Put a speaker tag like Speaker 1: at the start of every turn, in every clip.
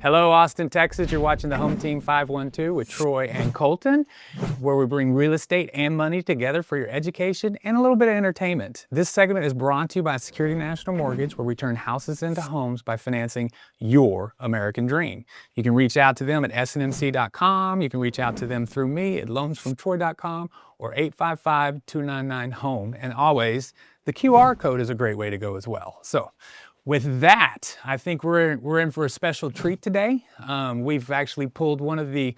Speaker 1: Hello, Austin, Texas. You're watching the Home Team 512 with Troy and Colton, where we bring real estate and money together for your education and a little bit of entertainment. This segment is brought to you by Security National Mortgage, where we turn houses into homes by financing your American dream. You can reach out to them at snmc.com. You can reach out to them through me at loansfromtroy.com or 855-299-HOME. And always, the QR code is a great way to go as well. So, with that, I think we're in for a special treat today. We've actually pulled one of the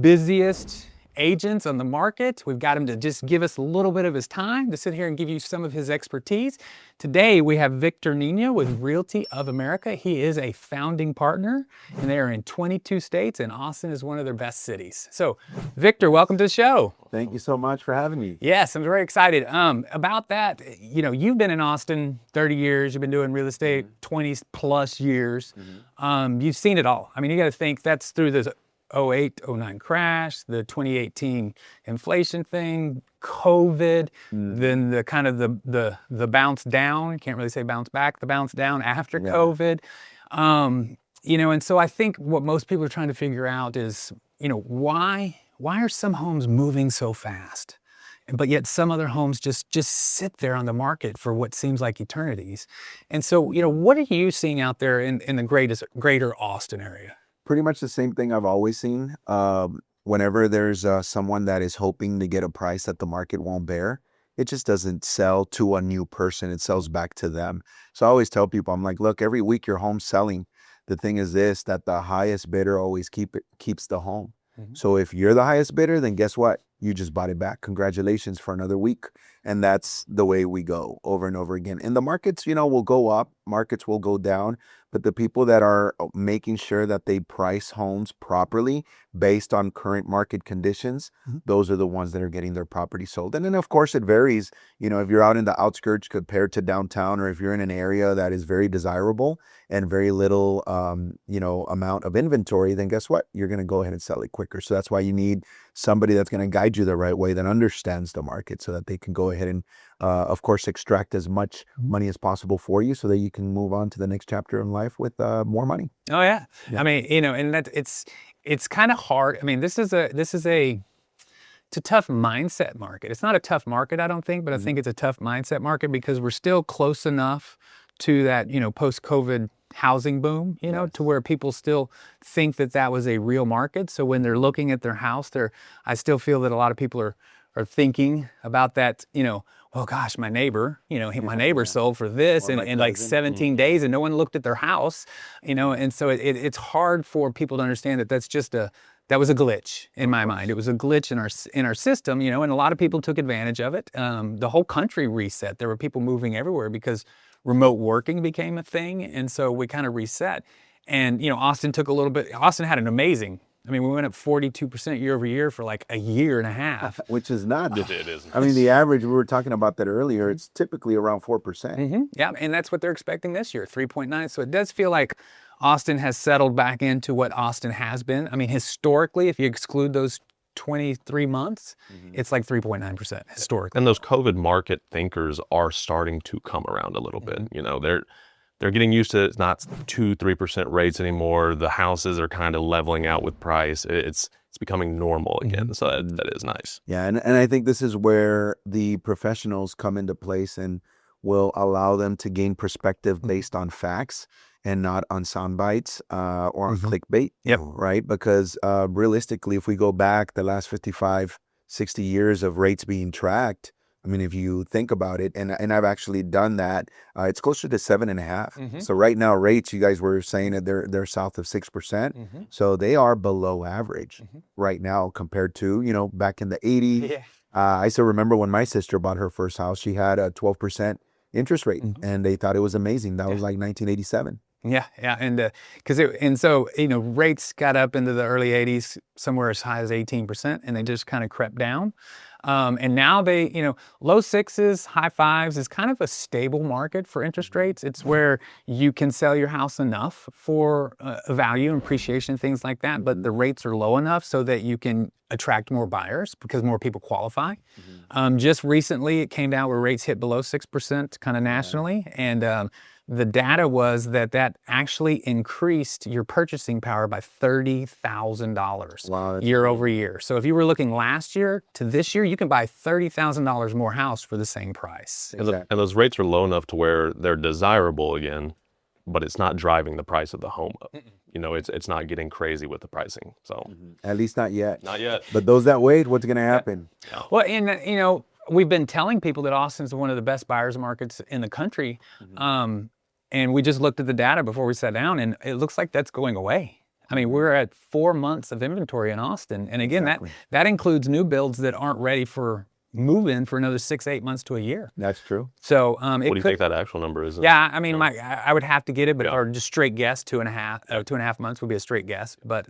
Speaker 1: busiest agents on the market. We've got him to just give us a little bit of his time to sit here and give you some of his expertise. Today we have Victor Niño with Realty of America. He is a founding partner, and they are in 22 states, and Austin is one of their best cities. So, Victor, welcome to the show.
Speaker 2: Thank you so much for having me.
Speaker 1: Yes, I'm very excited. About that, you've been in Austin 30 years. You've been doing real estate 20 plus years. You've seen it all. I mean, you got to think that's through this 08, 09 crash, the 2018 inflation thing, COVID, then the kind of the bounce down. Can't really say bounce back, the bounce down after COVID. And so I think what most people are trying to figure out is, why are some homes moving so fast? But yet some other homes just sit there on the market for what seems like eternities. And so, what are you seeing out there in the greater Austin area?
Speaker 2: Pretty much the same thing I've always seen. Whenever there's someone that is hoping to get a price that the market won't bear, it just doesn't sell to a new person. It sells back to them. So I always tell people, I'm like, look, every week your home's selling. The thing is this, that the highest bidder always keeps the home. So if you're the highest bidder, then guess what? You just bought it back. Congratulations for another week. And that's the way we go over and over again. And the markets, will go up, markets will go down, but the people that are making sure that they price homes properly based on current market conditions, those are the ones that are getting their property sold. And then of course it varies, if you're out in the outskirts compared to downtown, or if you're in an area that is very desirable and very little, amount of inventory, then guess what? You're going to go ahead and sell it quicker. So that's why you need somebody that's going to guide you the right way, that understands the market, so that they can go ahead and, of course, extract as much money as possible for you, so that you can move on to the next chapter in life with more money.
Speaker 1: Oh yeah. I mean, and that it's kind of hard. I mean, it's a tough mindset market. It's not a tough market, I don't think, but I think it's a tough mindset market because we're still close enough to that, post-COVID housing boom, to where people still think that was a real market. So when they're looking at their house, I still feel that a lot of people are thinking about that, well, gosh, my neighbor, my neighbor sold for this in like 17 days and no one looked at their house, and so it's hard for people to understand that that was a glitch in my mind. It was a glitch in our system, and a lot of people took advantage of it. The whole country reset. There were people moving everywhere because remote working became a thing, and so we kind of reset. And Austin had an amazing. I mean, we went up 42% year over year for like a year and a half.
Speaker 2: Which is not.
Speaker 3: It is.
Speaker 2: I mean, the average, we were talking about that earlier, it's typically around 4%.
Speaker 1: Yeah, and that's what they're expecting this year, 3.9. So it does feel like Austin has settled back into what Austin has been. I mean, historically, if you exclude those 23 months, it's like 3.9% historically.
Speaker 3: And those COVID market thinkers are starting to come around a little bit. They're getting used to it's not 2-3% rates anymore. The houses are kind of leveling out with price. It's becoming normal again. So that is nice.
Speaker 2: Yeah, and I think this is where the professionals come into place and will allow them to gain perspective based on facts and not on sound bites or on clickbait.
Speaker 1: Yep.
Speaker 2: Right? Because realistically, if we go back the last 55, 60 years of rates being tracked, I mean, if you think about it, and I've actually done that, it's closer to 7.5. So right now, rates, you guys were saying that they're south of 6%. So they are below average right now compared to, back in the 80s.
Speaker 1: Yeah.
Speaker 2: I still remember when my sister bought her first house, she had a 12% interest rate, and they thought it was amazing. That was like 1987.
Speaker 1: Yeah, and so rates got up into the early 80s, somewhere as high as 18%, and they just kind of crept down. And now low sixes, high fives is kind of a stable market for interest rates. It's where you can sell your house enough for value and appreciation, things like that, but the rates are low enough so that you can attract more buyers because more people qualify. Just recently, it came down where rates hit below 6% kind of nationally, and the data was that actually increased your purchasing power by $30,000
Speaker 2: Wow, that's
Speaker 1: year over year. So if you were looking last year to this year, you can buy $30,000 more house for the same price.
Speaker 2: exactly.
Speaker 3: And those rates are low enough to where they're desirable again, but it's not driving the price of the home up. You know, it's not getting crazy with the pricing. So
Speaker 2: At least not yet.
Speaker 3: not yet.
Speaker 2: But those that wait, what's going to happen?
Speaker 1: Well, and you know, we've been telling people that Austin's one of the best buyers markets in the country. And we just looked at the data before we sat down, and it looks like that's going away. I mean, we're at 4 months of inventory in Austin. And again, that includes new builds that aren't ready for move-in for another 6, 8 months to a year.
Speaker 2: That's true.
Speaker 1: So
Speaker 3: What do you think that actual number is?
Speaker 1: Yeah, I mean, I would have to get it, but or just straight guess, 2.5 months would be a straight guess. But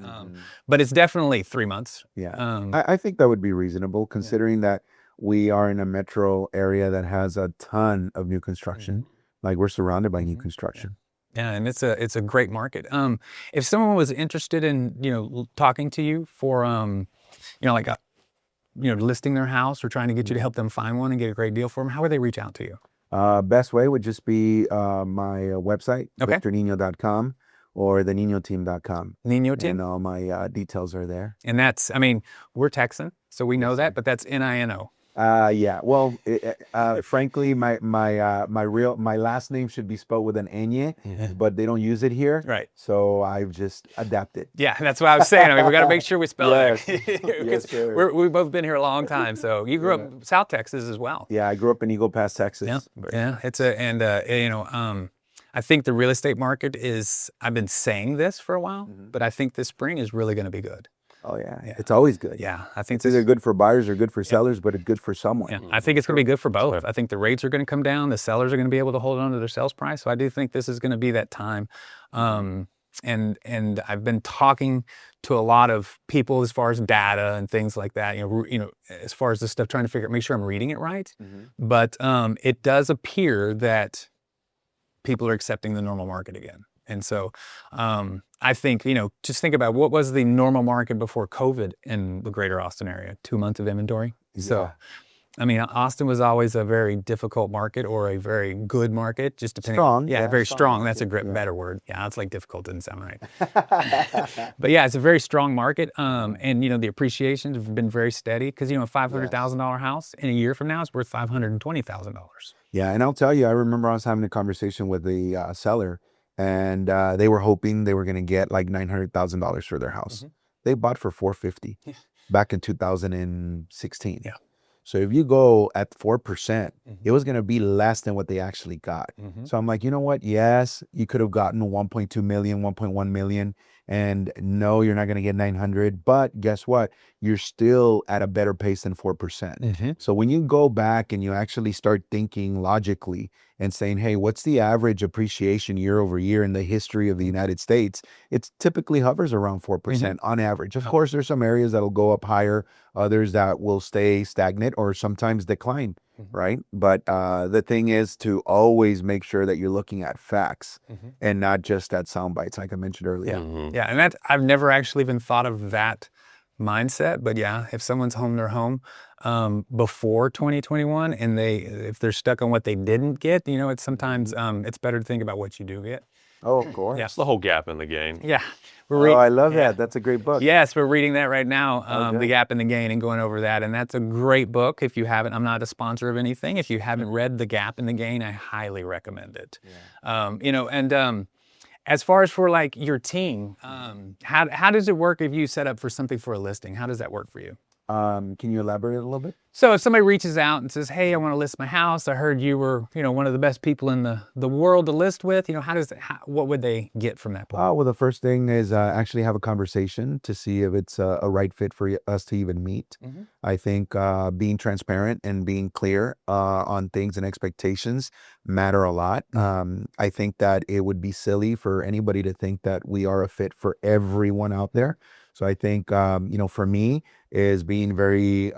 Speaker 1: it's definitely 3 months.
Speaker 2: Yeah. I think that would be reasonable considering that we are in a metro area that has a ton of new construction. Like we're surrounded by new construction.
Speaker 1: Yeah, and it's a great market. If someone was interested in, you know, talking to you for, you know, like listing their house or trying to get you to help them find one and get a great deal for them, how would they reach out to you?
Speaker 2: Best way would just be my website,
Speaker 1: Okay.
Speaker 2: victorniño.com or theninoteam.com.
Speaker 1: Niño Team?
Speaker 2: And all my details are there.
Speaker 1: And that's, I mean, we're Texan, so we know that, but that's Nino.
Speaker 2: Yeah. Well, frankly, my last name should be spelled with an ñ, but they don't use it here.
Speaker 1: Right.
Speaker 2: So I've just adapted.
Speaker 1: Yeah, that's what I was saying. I mean, we got to make sure we spell
Speaker 2: Yes.
Speaker 1: it.
Speaker 2: Yes, sir.
Speaker 1: We've both been here a long time. So you grew up South Texas as well.
Speaker 2: Yeah, I grew up in Eagle Pass, Texas.
Speaker 1: Yeah. Yeah. It's you know, I think the real estate market is, I've been saying this for a while, but I think this spring is really going to be good.
Speaker 2: Oh yeah. It's always good.
Speaker 1: Yeah, I think
Speaker 2: It's either good for buyers or good for sellers, but it's good for someone.
Speaker 1: Yeah, I think it's going to be good for both. I think the rates are going to come down. The sellers are going to be able to hold on to their sales price. So I do think this is going to be that time. And I've been talking to a lot of people as far as data and things like that. You know, as far as this stuff, trying to make sure I'm reading it right. But it does appear that people are accepting the normal market again. And so I think, you know, just think about what was the normal market before COVID in the greater Austin area, 2 months of inventory.
Speaker 2: Yeah.
Speaker 1: So, I mean, Austin was always a very difficult market or a very good market, just depending.
Speaker 2: Strong.
Speaker 1: Yeah, very strong. That's a better word. Yeah, it's like difficult doesn't sound right. But yeah, it's a very strong market. And, you know, the appreciations have been very steady because, you know, a $500,000 house in a year from now is worth $520,000.
Speaker 2: Yeah, and I'll tell you, I remember I was having a conversation with the seller, and they were hoping they were going to get like $900,000 for their house. They bought for $450 back in 2016.
Speaker 1: Yeah.
Speaker 2: So if you go at 4%, it was going to be less than what they actually got. So I'm like, you know what? Yes, you could have gotten 1.2 million, 1.1 million. And no, you're not going to get 900. But guess what? You're still at a better pace than 4%. So when you go back and you actually start thinking logically and saying, hey, what's the average appreciation year over year in the history of the United States? It typically hovers around 4% on average. Of course, there's some areas that'll go up higher, others that will stay stagnant or sometimes decline, right? But the thing is to always make sure that you're looking at facts and not just at sound bites, like I mentioned earlier.
Speaker 1: Yeah, and that I've never actually even thought of that mindset. But yeah, if someone's home their home before 2021 and if they're stuck on what they didn't get, you know, it's sometimes it's better to think about what you do get.
Speaker 2: Oh, of course.
Speaker 3: That's the whole gap in the gain.
Speaker 1: Yeah.
Speaker 2: I love that. That's a great book.
Speaker 1: Yes, we're reading that right now, The Gap and the Gain, and going over that. And that's a great book. If you haven't, I'm not a sponsor of anything. If you haven't read The Gap and the Gain, I highly recommend it. You know, and as far as for like your team, how does it work if you set up for something for a listing? How does that work for you?
Speaker 2: Can you elaborate a little bit?
Speaker 1: So if somebody reaches out and says, hey, I want to list my house. I heard you were, you know, one of the best people in the world to list with, you know, what would they get from that point?
Speaker 2: Well, the first thing is actually have a conversation to see if it's a right fit for us to even meet. I think being transparent and being clear on things and expectations matter a lot. I think that it would be silly for anybody to think that we are a fit for everyone out there. So I think, you know, for me is being very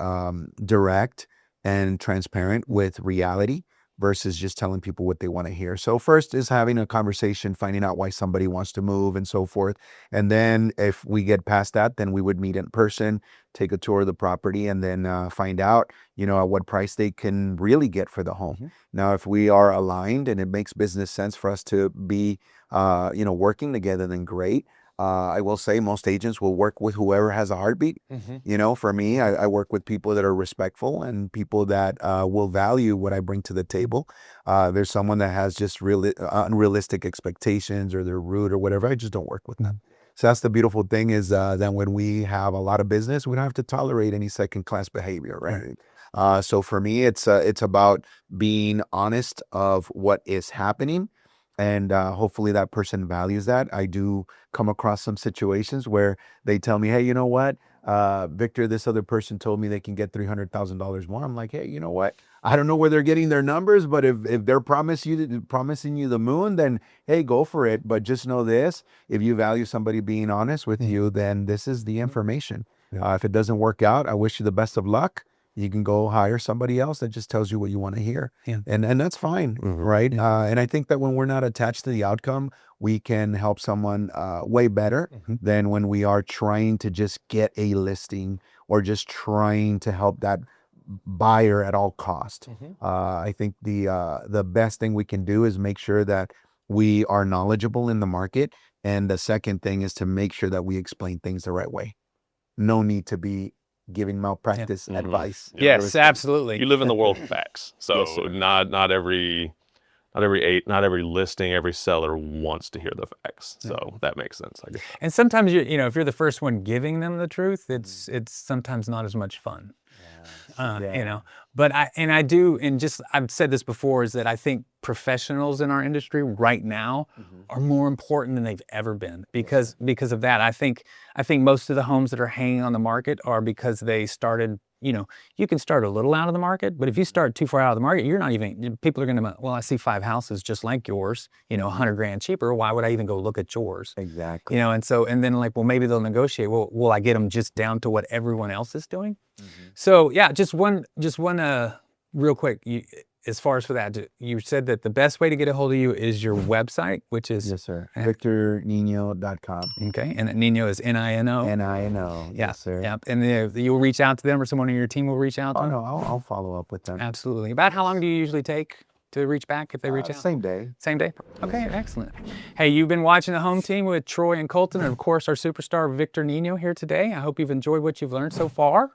Speaker 2: direct and transparent with reality. versus just telling people what they want to hear. So first is having a conversation, finding out why somebody wants to move and so forth. And then if we get past that, then we would meet in person, take a tour of the property, and then find out, at what price they can really get for the home. Now, if we are aligned and it makes business sense for us to be, working together, then great. I will say most agents will work with whoever has a heartbeat. For me, I work with people that are respectful and people that will value what I bring to the table. There's someone that has just unrealistic expectations, or they're rude or whatever. I just don't work with them. So that's the beautiful thing, is that when we have a lot of business, we don't have to tolerate any second-class behavior, right? So for me, it's about being honest of what is happening. And hopefully that person values that. I do come across some situations where they tell me, hey, you know what, Victor, this other person told me they can get $300,000 more. I'm like, hey, you know what? I don't know where they're getting their numbers, but if they're promising you the moon, then hey, go for it. But just know this: if you value somebody being honest with you, then this is the information. If it doesn't work out, I wish you the best of luck. You can go hire somebody else that just tells you what you want to hear. And that's fine, right? And I think that when we're not attached to the outcome, we can help someone way better than when we are trying to just get a listing or just trying to help that buyer at all cost. I think the best thing we can do is make sure that we are knowledgeable in the market. And the second thing is to make sure that we explain things the right way. No need to be giving malpractice advice.
Speaker 1: Yes, absolutely.
Speaker 3: You live in the world of facts, so not every listing, every seller wants to hear the facts. So that makes sense, I guess.
Speaker 1: And sometimes if you're the first one giving them the truth, it's sometimes not as much fun. But I've said this before, is that I think professionals in our industry right now are more important than they've ever been because of that. I think most of the homes that are hanging on the market are because they started, you can start a little out of the market, but if you start too far out of the market, you're not even, people are going to, well, I see 5 houses just like yours, $100,000 cheaper. Why would I even go look at yours?
Speaker 2: Exactly.
Speaker 1: And then like, well, maybe they'll negotiate. Well, will I get them just down to what everyone else is doing? So yeah, just one real quick, as far as for that, you said that the best way to get a hold of you is your website, which is...
Speaker 2: Yes, sir. VictorNiño.com.
Speaker 1: Okay. And Niño is Nino?
Speaker 2: Nino.
Speaker 1: Yeah.
Speaker 2: Yes, sir.
Speaker 1: Yeah. And you'll reach out to them, or someone on your team will reach out to them?
Speaker 2: No, I'll follow up with them.
Speaker 1: Absolutely. About how long do you usually take to reach back if they reach out?
Speaker 2: Same day.
Speaker 1: Same day? Okay, excellent. Hey, you've been watching The Home Team with Troy and Colton, and of course our superstar Victor Niño here today. I hope you've enjoyed what you've learned so far.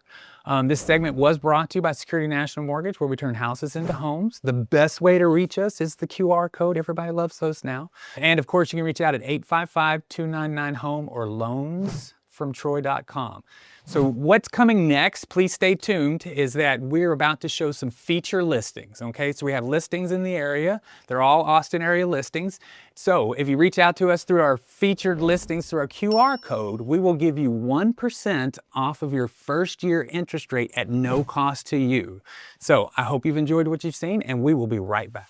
Speaker 1: This segment was brought to you by Security National Mortgage, where we turn houses into homes. The best way to reach us is the QR code. Everybody loves those now. And of course, you can reach out at 855-299-HOME or loansfromtroy.com. So what's coming next, please stay tuned, is that we're about to show some feature listings, okay? So we have listings in the area. They're all Austin area listings. So if you reach out to us through our featured listings, through our QR code, we will give you 1% off of your first year interest rate at no cost to you. So I hope you've enjoyed what you've seen, and we will be right back.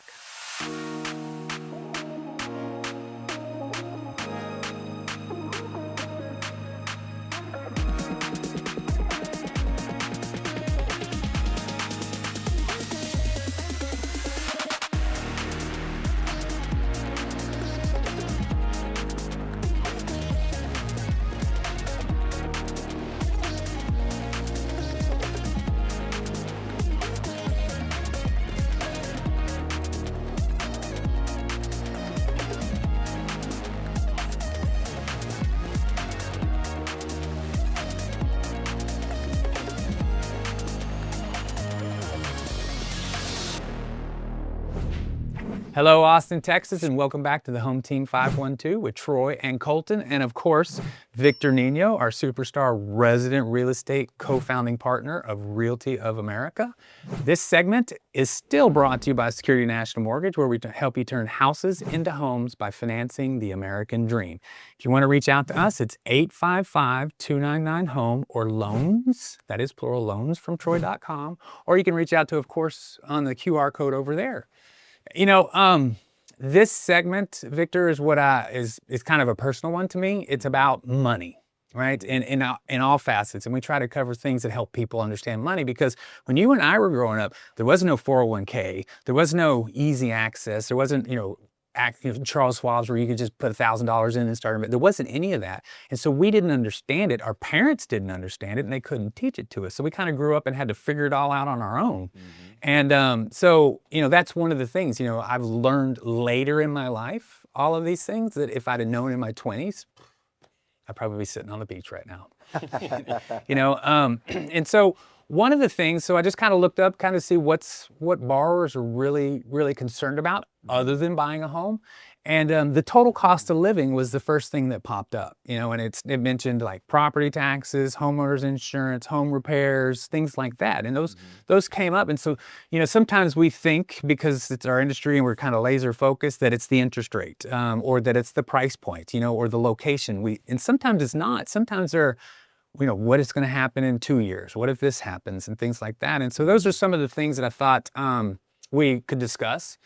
Speaker 1: Hello, Austin, Texas, and welcome back to the Home Team 512 with Troy and Colton, and of course, Victor Niño, our superstar resident real estate co-founding partner of Realty of America. This segment is still brought to you by Security National Mortgage, where we help you turn houses into homes by financing the American dream. If you want to reach out to us, it's 855-299-HOME or loans, that is plural, loansfromtroy.com, or you can reach out to, of course, on the QR code over there. This segment, Victor, is what is kind of a personal one to me. It's about money. right? In all facets. And we try to cover things that help people understand money, because when you and I were growing up, there was no 401k, there was no easy access, there wasn't, Charles Schwab's where you could just put $1,000 in and start. There wasn't any of that. And so we didn't understand it. Our parents didn't understand it, and they couldn't teach it to us. So we kind of grew up and had to figure it all out on our own. And so, that's one of the things, I've learned later in my life, all of these things that if I'd have known in my 20s, I'd probably be sitting on the beach right now. And so one of the things, so I just kind of looked up, kind of see what borrowers are really, really concerned about other than buying a home. And the total cost of living was the first thing that popped up, and it mentioned like property taxes, homeowners insurance, home repairs, things like that. And those came up. And so, sometimes we think, because it's our industry and we're kind of laser focused, that it's the interest rate, or that it's the price point, or the location. And sometimes it's not. Sometimes they're, what is going to happen in 2 years? What if this happens? And things like that. And so those are some of the things that I thought we could discuss,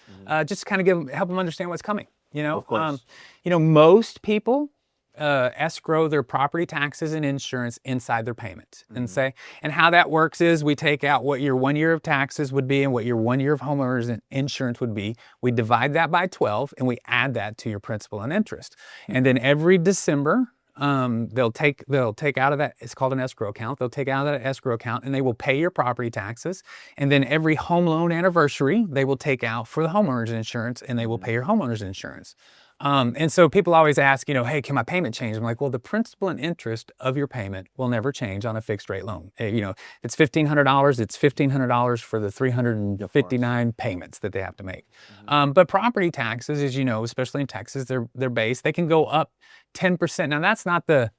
Speaker 1: just to kind of help them understand what's coming.
Speaker 2: Of course.
Speaker 1: Most people escrow their property taxes and insurance inside their payment. And how that works is we take out what your 1 year of taxes would be and what your 1 year of homeowners insurance would be. We divide that by 12 and we add that to your principal and interest. And then every December, they'll take out of that, it's called an escrow account. They'll take out of that escrow account and they will pay your property taxes. And then every home loan anniversary, they will take out for the homeowner's insurance and they will pay your homeowner's insurance. And so people always ask, hey, can my payment change? I'm like, well, the principal and interest of your payment will never change on a fixed rate loan. It's $1,500. It's $1,500 for the 359 payments that they have to make. But property taxes, as you know, especially in Texas, they're based. They can go up 10%. Now that's not the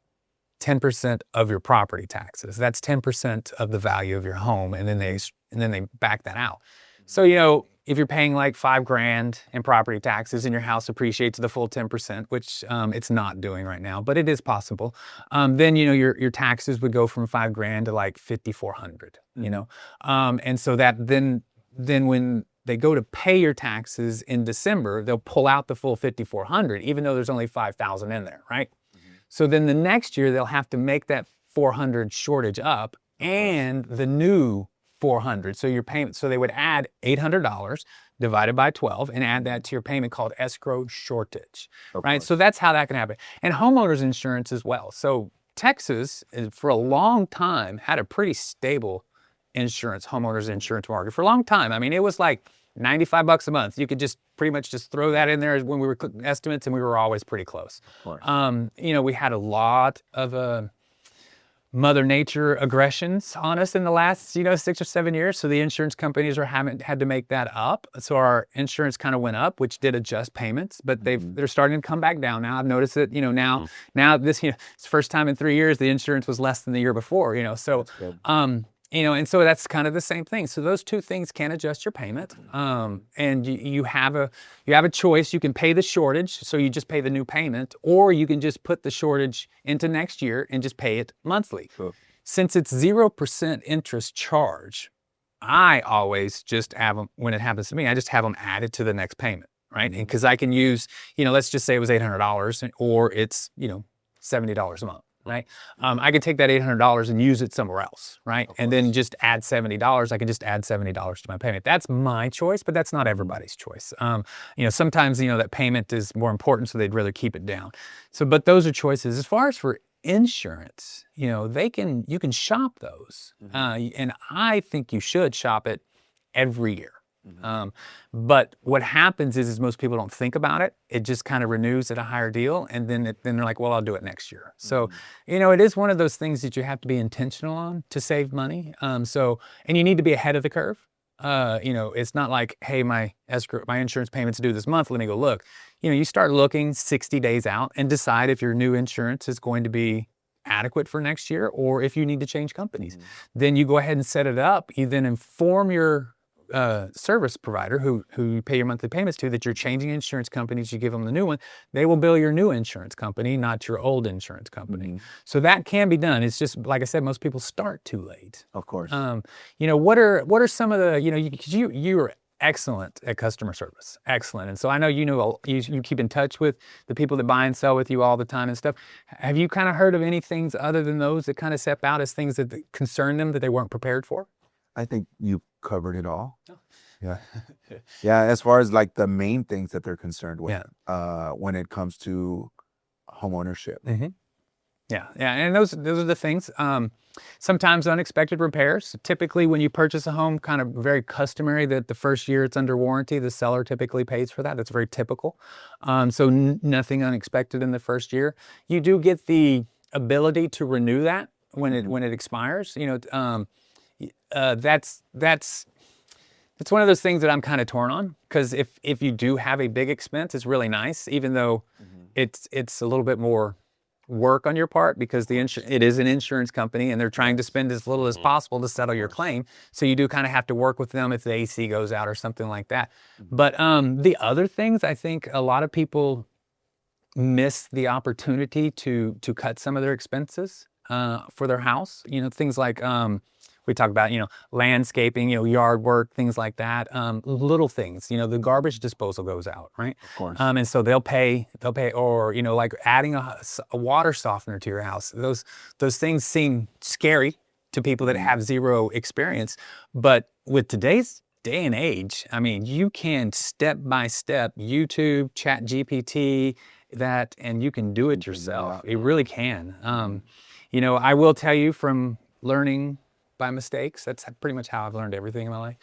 Speaker 1: 10% of your property taxes. That's 10% of the value of your home, and then they back that out. So if you're paying like $5,000 in property taxes and your house appreciates the full 10%, which it's not doing right now, but it is possible, then your taxes would go from $5,000 to like $5,400. And so that then when they go to pay your taxes in December, they'll pull out the full $5,400, even though there's only $5,000 in there, right? So then the next year they'll have to make that $400 shortage up and the new $400. So your payment, so they would add $800 divided by 12 and add that to your payment, called escrow shortage, right? So that's how that can happen. And homeowners insurance as well. So Texas, for a long time, had a pretty stable homeowners insurance market for a long time. I mean, it was like $95 a month. You could just pretty much just throw that in there when we were estimates, and we were always pretty close. We had a lot of Mother Nature aggressions on us in the last 6 or 7 years. So the insurance companies haven't had to make that up. So our insurance kind of went up, which did adjust payments, but they're starting to come back down now. I've noticed it. Now this it's the first time in 3 years the insurance was less than the year before. So and so that's kind of the same thing. So those two things can adjust your payment. And you have a choice. You can pay the shortage, so you just pay the new payment, or you can just put the shortage into next year and just pay it monthly. Sure. Since it's 0% interest charge, I always just have them, when it happens to me, I just have them added to the next payment, right? And because I can use, let's just say it was $800 or it's, $70 a month. Right? I could take that $800 and use it somewhere else, right? And then just add $70. I can just add $70 to my payment. That's my choice, but that's not everybody's choice. Sometimes, that payment is more important, so they'd rather keep it down. So, but those are choices. As far as for insurance, you can shop those. And I think you should shop it every year. But what happens is most people don't think about it. It just kind of renews at a higher deal. And then they're like, well, I'll do it next year. So, it is one of those things that you have to be intentional on to save money. And you need to be ahead of the curve. It's not like, hey, my insurance payment's due this month. Let me go look. You start looking 60 days out and decide if your new insurance is going to be adequate for next year or if you need to change companies. Then you go ahead and set it up. You then inform your service provider who you pay your monthly payments to that you're changing insurance companies. You give them the new one. They will bill your new insurance company, not your old insurance company. So that can be done. It's just, like I said, most people start too late.
Speaker 2: Of course.
Speaker 1: What are some of the, you were excellent at customer service, excellent. And so I know you keep in touch with the people that buy and sell with you all the time and stuff. Have you kind of heard of any things other than those that kind of step out as things that concern them that they weren't prepared for?
Speaker 2: I think you covered it all. Yeah. Yeah. As far as like the main things that they're concerned with, when it comes to home ownership.
Speaker 1: Yeah, and those are the things. Sometimes unexpected repairs. Typically, when you purchase a home, kind of very customary that the first year it's under warranty, the seller typically pays for that. That's very typical. So nothing unexpected in the first year. You do get the ability to renew that when it expires. That's one of those things that I'm kind of torn on, because if you do have a big expense, it's really nice, even though it's a little bit more work on your part, because it is an insurance company and they're trying to spend as little as possible to settle your claim. So you do kind of have to work with them if the AC goes out or something like that. But the other things, I think a lot of people miss the opportunity to cut some of their expenses for their house. Things like we talk about, landscaping, yard work, things like that. Little things, the garbage disposal goes out, right?
Speaker 2: Of course.
Speaker 1: And so they'll pay, or, like adding a water softener to your house. Those things seem scary to people that have zero experience. But with today's day and age, I mean, you can step by step YouTube, Chat GPT, and you can do it yourself. You really can. I will tell you, from learning by mistakes, that's pretty much how I've learned everything in my life.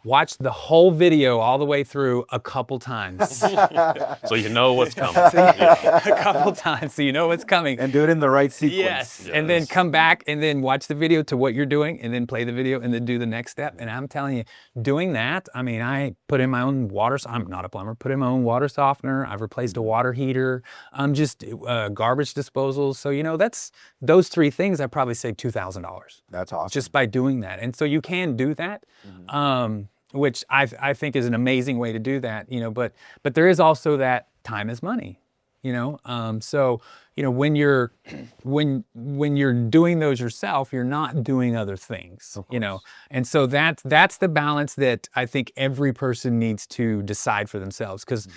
Speaker 1: Watch the whole video all the way through a couple times.
Speaker 3: So you know what's coming.
Speaker 1: A couple times, so you know what's coming.
Speaker 2: And do it in the right sequence.
Speaker 1: Yes. And then come back and then watch the video to what you're doing, and then play the video and then do the next step. And I'm telling you, doing that, I mean, I put in my own I'm not a plumber, put in my own water softener. I've replaced a water heater. Just garbage disposal. So, that's those three things. I probably saved $2,000.
Speaker 2: That's awesome.
Speaker 1: Just by doing that. And so you can do that. Which I think is an amazing way to do that, but there is also that time is money, so, when you're doing those yourself, you're not doing other things, and so that's the balance that I think every person needs to decide for themselves. Because,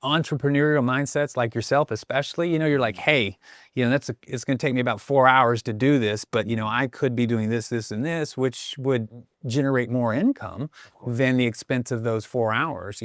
Speaker 1: entrepreneurial mindsets like yourself, especially, you're like, hey, it's going to take me about 4 hours to do this, but, I could be doing this, and this, which would generate more income than the expense of those 4 hours,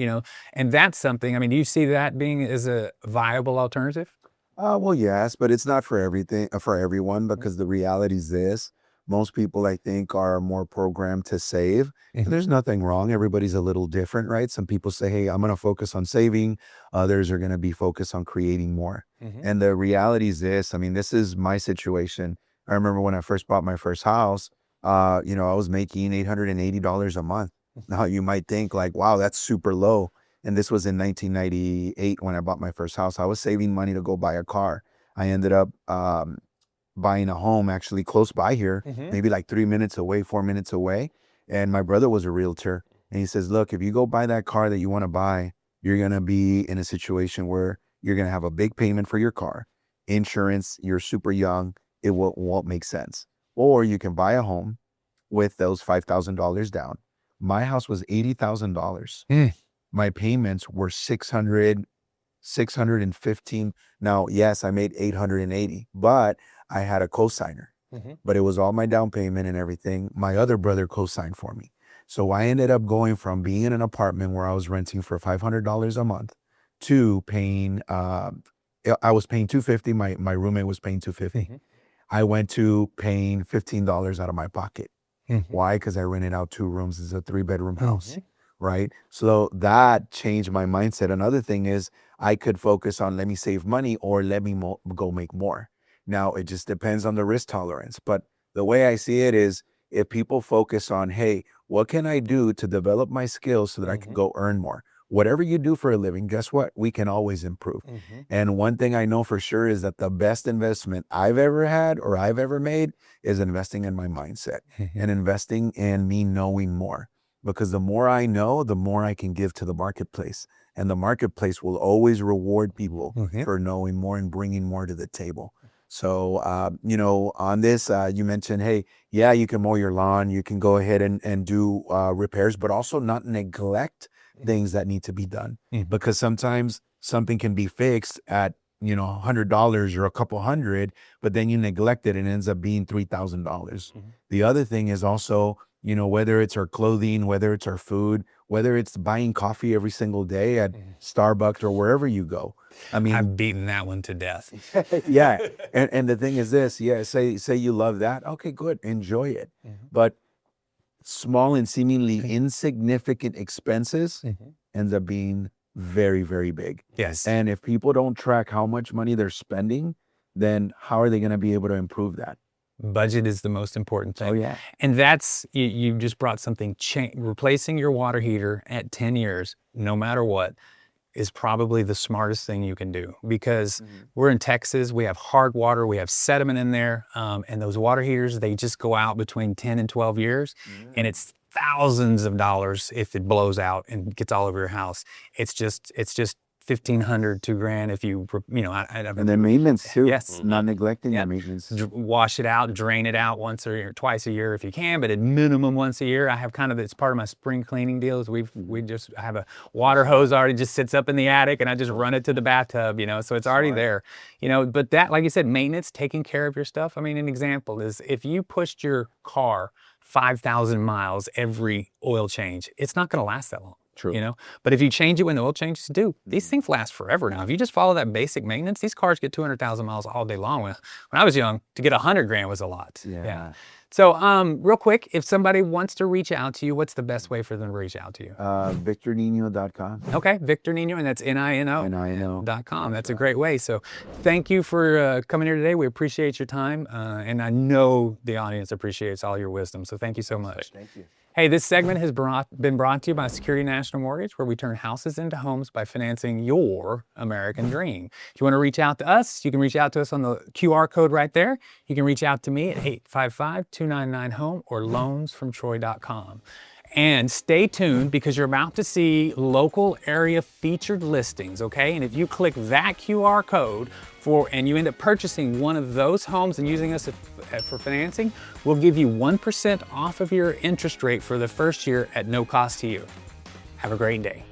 Speaker 1: and that's something, I mean, do you see that being as a viable alternative?
Speaker 2: Well, yes, but it's not for everyone, because the reality is this. Most people, I think, are more programmed to save. And there's nothing wrong. Everybody's a little different, right? Some people say, hey, I'm going to focus on saving. Others are going to be focused on creating more. And the reality is this. I mean, this is my situation. I remember when I first bought my first house, I was making $880 a month. Now you might think like, wow, that's super low. And this was in 1998 when I bought my first house. I was saving money to go buy a car. I ended up buying a home actually close by here, maybe like 3 minutes away, 4 minutes away. And my brother was a realtor. And he says, look, if you go buy that car that you want to buy, you're going to be in a situation where you're going to have a big payment for your car, insurance, you're super young, it won't make sense. Or you can buy a home with those $5,000 down. My house was $80,000. My payments were $615. Now, yes, I made $880, but I had a cosigner. But it was all my down payment and everything. My other brother co-signed for me. So I ended up going from being in an apartment where I was renting for $500 a month to paying, I was paying $250. My roommate was paying $250. I went to paying $15 out of my pocket. Why? Because I rented out 2 rooms. It's a 3-bedroom house, right? So that changed my mindset. Another thing is I could focus on, let me save money or let me go make more. Now, it just depends on the risk tolerance. But the way I see it is, if people focus on, hey, what can I do to develop my skills so that I can go earn more? Whatever you do for a living, guess what? We can always improve. And one thing I know for sure is that the best investment I've ever had or I've ever made is investing in my mindset and investing in me knowing more. Because the more I know, the more I can give to the marketplace. And the marketplace will always reward people for knowing more and bringing more to the table. So, on this, you mentioned, hey, yeah, you can mow your lawn, you can go ahead and do repairs, but also not neglect things that need to be done. Because sometimes something can be fixed at, $100 or a couple hundred, but then you neglect it and it ends up being $3,000. The other thing is also, whether it's our clothing, whether it's our food, whether it's buying coffee every single day at Starbucks or wherever you go. I mean,
Speaker 1: I've beaten that one to death.
Speaker 2: yeah. And the thing is this, yeah, say you love that. Okay, good. Enjoy it. But small and seemingly insignificant expenses ends up being very, very big.
Speaker 1: Yes.
Speaker 2: And if people don't track how much money they're spending, then how are they going to be able to improve that?
Speaker 1: Budget is the most important thing.
Speaker 2: Oh, yeah.
Speaker 1: And that's, you just brought something, replacing your water heater at 10 years, no matter what, is probably the smartest thing you can do, because we're in Texas, we have hard water, we have sediment in there, and those water heaters, they just go out between 10 and 12 years, and it's thousands of dollars if it blows out and gets all over your house. It's just $1,500, $2,000 if you,
Speaker 2: And then maintenance too.
Speaker 1: Yes.
Speaker 2: Not neglecting the maintenance.
Speaker 1: Wash it out, drain it out once or twice a year if you can, but at minimum once a year. I have it's part of my spring cleaning deals. I have a water hose already just sits up in the attic, and I just run it to the bathtub, so it's already there, but that, like you said, maintenance, taking care of your stuff. I mean, an example is if you pushed your car 5,000 miles every oil change, it's not going to last that long.
Speaker 2: True.
Speaker 1: But if you change it when the oil changes due, these things last forever now. If you just follow that basic maintenance, these cars get 200,000 miles all day long. When I was young, to get $100,000 was a lot.
Speaker 2: Yeah.
Speaker 1: So real quick, if somebody wants to reach out to you, what's the best way for them to reach out to you?
Speaker 2: VictorNiño.com.
Speaker 1: Okay, Victor Niño, and that's Nino.
Speaker 2: Nino.com.
Speaker 1: That's a great way. So thank you for coming here today. We appreciate your time, and I know the audience appreciates all your wisdom. So thank you so much.
Speaker 2: Thank you.
Speaker 1: Hey, this segment has been brought to you by Security National Mortgage, where we turn houses into homes by financing your American dream. If you want to reach out to us, you can reach out to us on the QR code right there. You can reach out to me at 855-299-HOME or loansfromtroy.com. And stay tuned, because you're about to see local area featured listings, okay? And if you click that QR code and you end up purchasing one of those homes and using us for financing, we'll give you 1% off of your interest rate for the first year at no cost to you. Have a great day.